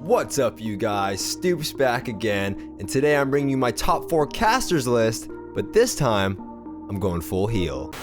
What's up, you guys? Stoopzz back again, and today I'm bringing you my top 4 casters list, but this time I'm going full heal.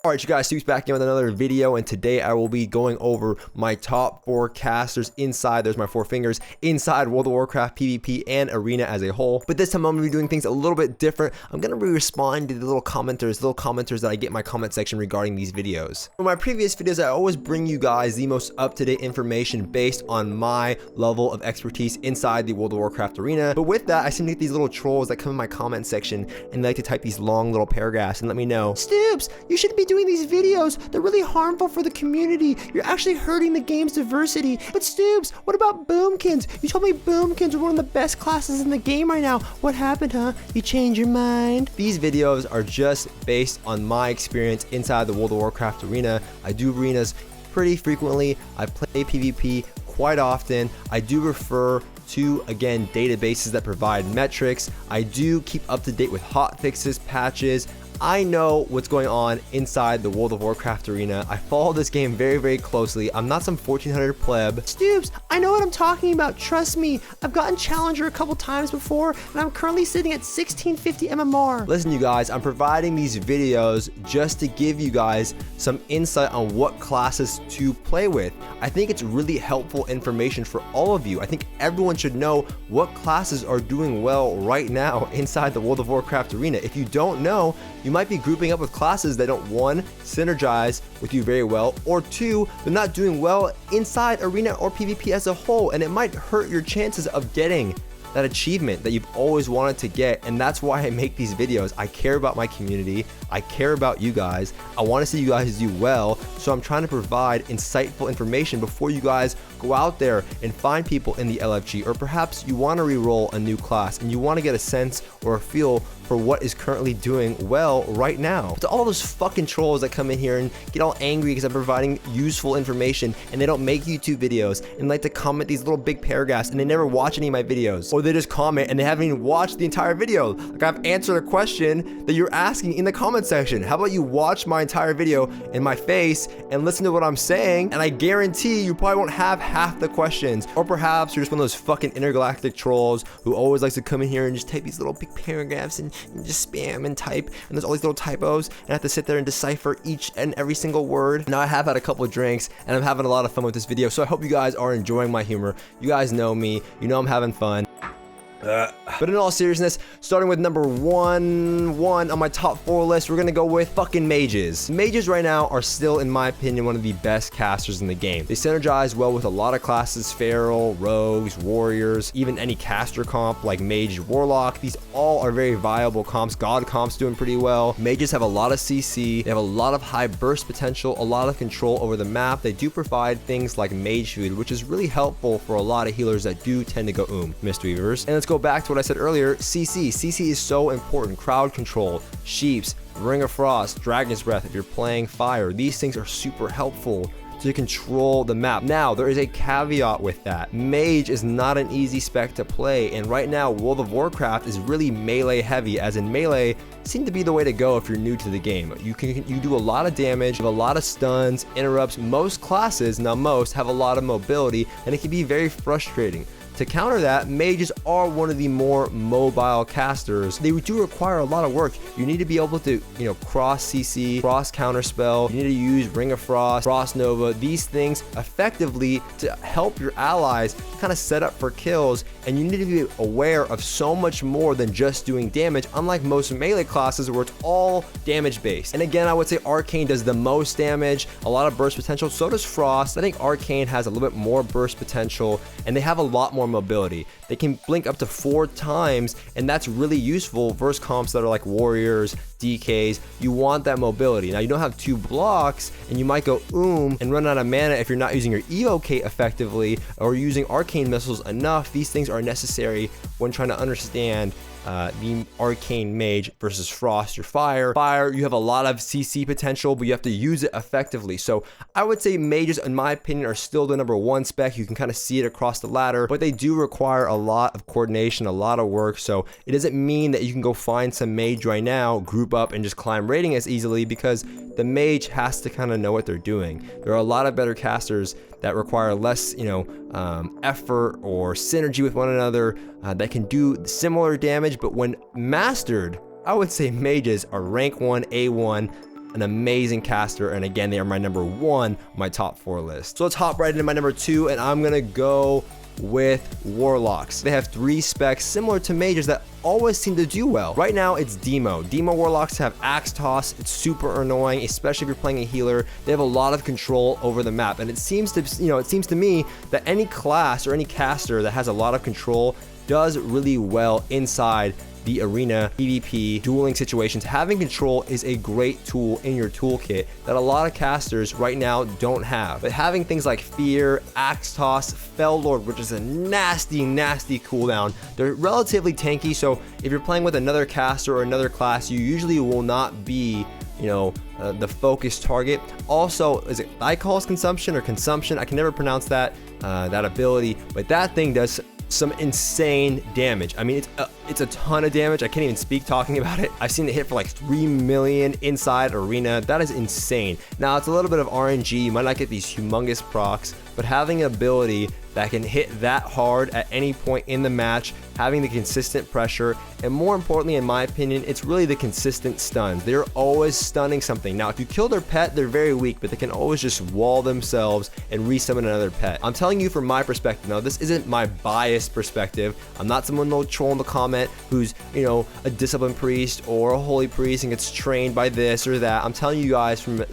Alright, you guys, Stoopzz back again with another video, and today I will be going over my top 4 casters inside, there's my 4 fingers, inside World of Warcraft PvP and Arena as a whole. But this time I'm going to be doing things a little bit different. I'm going to be responding to the little commenters that I get in my comment section regarding these videos. For my previous videos, I always bring you guys the most up-to-date information based on my level of expertise inside the World of Warcraft Arena. But with that, I seem to get these little trolls that come in my comment section and they like to type these long little paragraphs and let me know, Stoopzz, you shouldn't be doing these videos. They're really harmful for the community. You're actually hurting the game's diversity. But Stoopzz, what about boomkins? You told me boomkins are one of the best classes in the game right now. What happened, huh? You changed your mind? These videos are just based on my experience inside the World of Warcraft Arena. I do arenas pretty frequently. I play PvP quite often. I do refer to, again, databases that provide metrics. I do keep up to date with hotfixes, patches. I know what's going on inside the World of Warcraft Arena. I follow this game very, very closely. I'm not some 1400 pleb. Stoopzz, I know what I'm talking about. Trust me. I've gotten Challenger a couple times before, and I'm currently sitting at 1650 MMR. Listen, you guys, I'm providing these videos just to give you guys some insight on what classes to play with. I think it's really helpful information for all of you. I think everyone should know what classes are doing well right now inside the World of Warcraft Arena. If you don't know, you might be grouping up with classes that don't, 1, synergize with you very well, or 2, they're not doing well inside Arena or PvP as a whole, and it might hurt your chances of getting that achievement that you've always wanted to get. And that's why I make these videos. I care about my community. I care about you guys. I want to see you guys do well, so I'm trying to provide insightful information before you guys go out there and find people in the LFG, or perhaps you want to re-roll a new class and you want to get a sense or a feel for what is currently doing well right now. But to all those fucking trolls that come in here and get all angry because I'm providing useful information and they don't make YouTube videos and like to comment these little big paragraphs and they never watch any of my videos, or they just comment and they haven't even watched the entire video. Like, I've answered a question that you're asking in the comment section. How about you watch my entire video in my face and listen to what I'm saying, and I guarantee you probably won't have half the questions. Or perhaps you're just one of those fucking intergalactic trolls who always likes to come in here and just type these little big paragraphs and just spam and type, and there's all these little typos, and I have to sit there and decipher each and every single word. Now, I have had a couple of drinks and I'm having a lot of fun with this video, so I hope you guys are enjoying my humor. You guys know me, you know I'm having fun. But in all seriousness, starting with number one on my top 4 list, we're gonna go with fucking mages. Mages right now are still, in my opinion, one of the best casters in the game. They synergize well with a lot of classes: feral, rogues, warriors, even any caster comp like mage, warlock. These all are very viable comps. God comp's doing pretty well. Mages have a lot of CC, they have a lot of high burst potential, a lot of control over the map. They do provide things like mage food, which is really helpful for a lot of healers that do tend to go Mistweavers. And let's go back to what I said earlier. CC is so important. Crowd control, sheeps, Ring of Frost, Dragon's Breath if you're playing fire. These things are super helpful to control the map. Now, there is a caveat with that. Mage is not an easy spec to play, and right now World of Warcraft is really melee heavy, as in melee seems to be the way to go if you're new to the game. You do a lot of damage, have a lot of stuns, interrupts. Most classes, now most, have a lot of mobility, and it can be very frustrating. To counter that, mages are one of the more mobile casters. They do require a lot of work. You need to be able to, cross CC, cross counterspell. You need to use Ring of Frost, Frost Nova, these things effectively to help your allies kind of set up for kills. And you need to be aware of so much more than just doing damage, unlike most melee classes where it's all damage based. And again, I would say Arcane does the most damage, a lot of burst potential. So does Frost. I think Arcane has a little bit more burst potential, and they have a lot more mobility. They can blink up to 4 times, and that's really useful versus comps that are like warriors, DKs. You want that mobility. Now, you don't have 2 blocks, and you might go and run out of mana if you're not using your evocate effectively or using arcane missiles enough. These things are necessary when trying to understand the Arcane Mage versus Frost, your fire. Fire, you have a lot of CC potential, but you have to use it effectively. So I would say mages, in my opinion, are still the #1 spec. You can kind of see it across the ladder, but they do require a lot of coordination, a lot of work. So it doesn't mean that you can go find some mage right now, group up, and just climb rating as easily, because the mage has to kind of know what they're doing. There are a lot of better casters that require less, effort or synergy with one another, that can do similar damage. But when mastered, I would say mages are rank 1, A1, an amazing caster, and again, they are my #1 on my top 4 list. So let's hop right into my #2, and I'm gonna go with Warlocks. They have 3 specs similar to mages that always seem to do well. Right now, it's Demo. Demo Warlocks have Axe Toss. It's super annoying, especially if you're playing a healer. They have a lot of control over the map, and it seems to me that any class or any caster that has a lot of control does really well inside the arena PvP dueling situations. Having control is a great tool in your toolkit that a lot of casters right now don't have. But having things like Fear, Axe Toss, Fell Lord, which is a nasty cooldown, they're relatively tanky, so if you're playing with another caster or another class, you usually will not be the focus target. Also, is it Thycal's consumption or consumption? I can never pronounce that ability, but that thing does some insane damage. I mean, it's a ton of damage. I can't even speak talking about it. I've seen it hit for like 3 million inside arena. That is insane. Now, it's a little bit of RNG. You might not get these humongous procs, but having an ability that can hit that hard at any point in the match, having the consistent pressure, and more importantly, in my opinion, it's really the consistent stuns. They're always stunning something. Now, if you kill their pet, they're very weak, but they can always just wall themselves and resummon another pet. I'm telling you from my perspective. Now, this isn't my biased perspective. I'm not someone that'll troll in the comment who's, a disciplined priest or a holy priest and gets trained by this or that. I'm telling you guys from,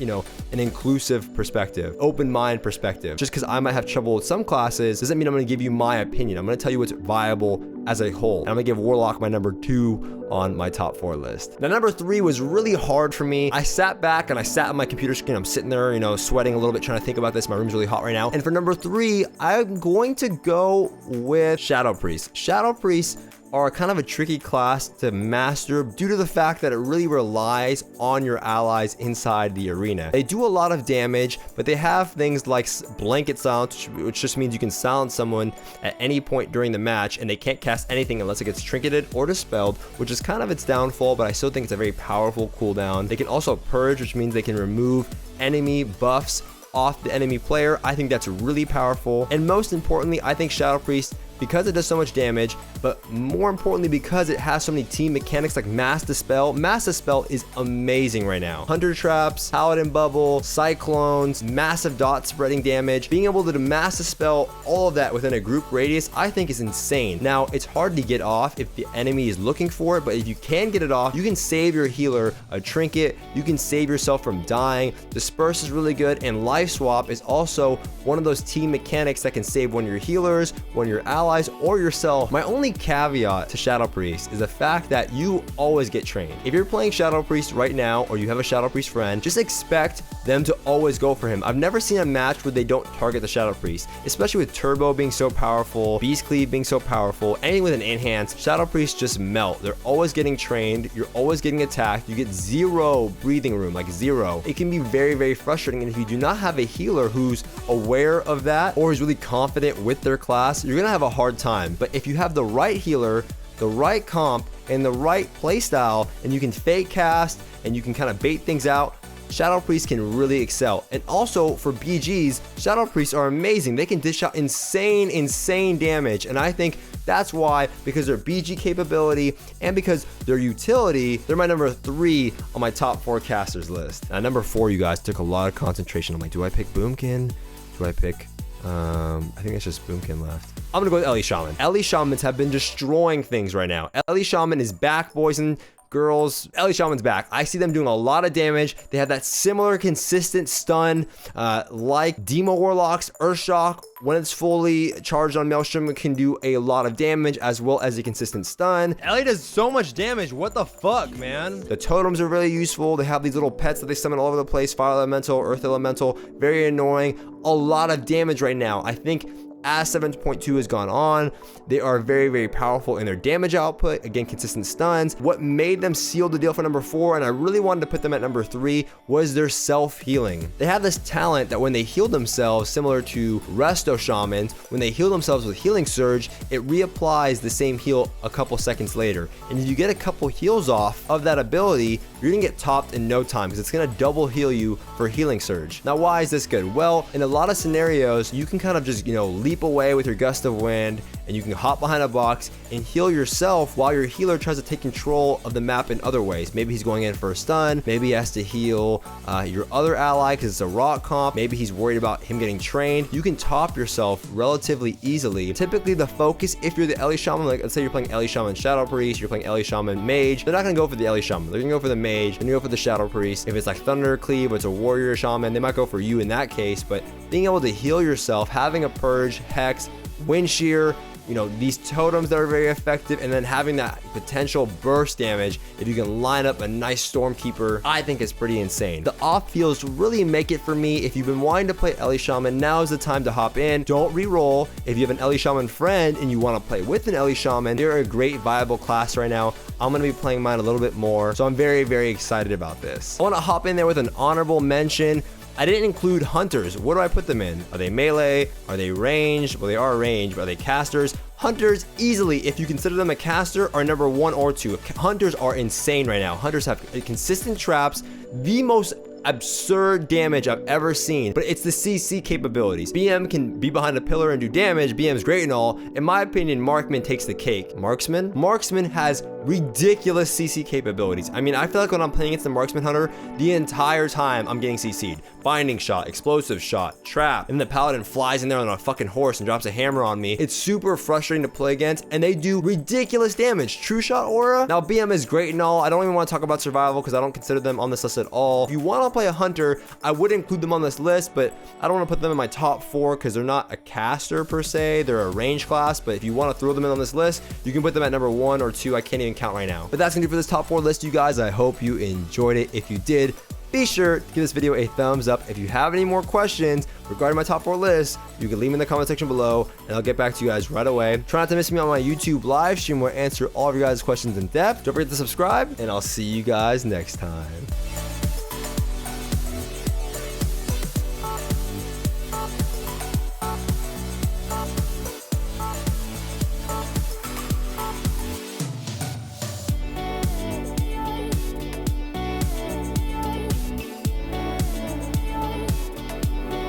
an inclusive perspective, open mind perspective. Just because I might have trouble with some classes doesn't mean I'm going to give you my opinion. I'm going to tell you what's viable as a whole. And I'm going to give Warlock my #2 on my top 4 list. Now, #3 was really hard for me. I sat back and I sat on my computer screen. I'm sitting there, sweating a little bit, trying to think about this. My room's really hot right now. And for #3, I'm going to go with Shadow Priest. Shadow Priests are kind of a tricky class to master due to the fact that it really relies on your allies inside the arena. They do a lot of damage, but they have things like blanket silence, which just means you can silence someone at any point during the match, and they can't cast anything unless it gets trinketed or dispelled, which is kind of its downfall, but I still think it's a very powerful cooldown. They can also purge, which means they can remove enemy buffs off the enemy player. I think that's really powerful. And most importantly, I think Shadow Priest, because it does so much damage, but more importantly, because it has so many team mechanics like Mass Dispel. Mass Dispel is amazing right now. Hunter Traps, Paladin Bubble, Cyclones, massive dot spreading damage. Being able to Mass Dispel all of that within a group radius, I think is insane. Now, it's hard to get off if the enemy is looking for it, but if you can get it off, you can save your healer a trinket. You can save yourself from dying. Disperse is really good, and Life Swap is also one of those team mechanics that can save one of your healers, one of your allies, or yourself. My only caveat to Shadow Priest is the fact that you always get trained. If you're playing Shadow Priest right now, or you have a Shadow Priest friend, just expect them to always go for him. I've never seen a match where they don't target the Shadow Priest, especially with Turbo being so powerful, Beast Cleave being so powerful, anything with an enhance, Shadow Priests just melt. They're always getting trained, you're always getting attacked, you get 0 breathing room, like 0. It can be very frustrating, and if you do not have a healer who's aware of that or is really confident with their class, you're gonna have a hard time. But if you have the right healer, the right comp, and the right playstyle, and you can fake cast and you can kind of bait things out, Shadow Priests can really excel. And also for BGs, Shadow Priests are amazing. They can dish out insane damage, and I think that's why, because their BG capability and because their utility, they're my #3 on my top 4 casters list. Now, #4, you guys, took a lot of concentration. I'm like, do I pick Boomkin? Do I pick I think it's just Boomkin left. I'm gonna go with Ellie Shaman. Ellie Shamans have been destroying things right now. Ellie Shaman is back, boys and girls. Ellie Shaman's back. I see them doing a lot of damage. They have that similar consistent stun like Demo Warlocks. Earthshock, when it's fully charged on Maelstrom, it can do a lot of damage as well as a consistent stun. Ellie does so much damage. What the fuck, man? The totems are really useful. They have these little pets that they summon all over the place. Fire Elemental, Earth Elemental, very annoying. A lot of damage right now. I think as 7.2 has gone on, they are very, very powerful in their damage output. Again, consistent stuns. What made them seal the deal for number 4, and I really wanted to put them at number 3, was their self-healing. They have this talent that when they heal themselves, similar to Resto Shamans, when they heal themselves with Healing Surge, it reapplies the same heal a couple seconds later. And if you get a couple heals off of that ability, you're gonna get topped in no time because it's gonna double heal you for Healing Surge. Now, why is this good? Well, in a lot of scenarios, you can kind of just, leap away with your Gust of Wind, and you can hop behind a box and heal yourself while your healer tries to take control of the map in other ways. Maybe he's going in for a stun, maybe he has to heal your other ally because it's a rock comp, maybe he's worried about him getting trained. You can top yourself relatively easily. Typically the focus, if you're the Ellie Shaman, like let's say you're playing Ellie Shaman Shadow Priest, you're playing Ellie Shaman Mage, they're not gonna go for the Ellie Shaman, they're gonna go for the Mage, they're gonna go for the Shadow Priest. If it's like Thunder Cleave, it's a Warrior Shaman, they might go for you in that case. But being able to heal yourself, having a Purge, Hex, Wind Shear, these totems that are very effective, and then having that potential burst damage if you can line up a nice Stormkeeper, I think is pretty insane. The off heals really make it for me. If you've been wanting to play Ellie Shaman, now is the time to hop in. Don't re-roll. If you have an Ellie Shaman friend and you want to play with an Ellie Shaman, they're a great viable class right now. I'm going to be playing mine a little bit more, so I'm very, very excited about this. I want to hop in there with an honorable mention. I didn't include hunters. What do I put them in? Are they melee? Are they ranged? Well, they are ranged, but are they casters? Hunters, easily, if you consider them a caster, are number 1 or 2. Hunters are insane right now. Hunters have consistent traps, the most absurd damage I've ever seen, but it's the CC capabilities. BM can be behind a pillar and do damage. BM's great and all. In my opinion, Marksman takes the cake. Marksman has ridiculous CC capabilities. I mean, I feel like when I'm playing against the Marksman Hunter, the entire time I'm getting CC'd. Binding shot, explosive shot, trap, and the paladin flies in there on a fucking horse and drops a hammer on me. It's super frustrating to play against, and they do ridiculous damage. True shot aura. Now, BM is great and all. I don't even want to talk about survival because I don't consider them on this list at all. If you want to play a hunter, I would include them on this list, but I don't want to put them in my top 4 because they're not a caster per se. They're a range class, but if you want to throw them in on this list, you can put them at number 1 or 2. I can't even count right now. But that's gonna do for this top 4 list, you guys. I hope you enjoyed it. If you did, be sure to give this video a thumbs up. If you have any more questions regarding my top 4 list, you can leave them in the comment section below and I'll get back to you guys right away. Try not to miss me on my YouTube live stream where I answer all of your guys' questions in depth. Don't forget to subscribe, and I'll see you guys next time.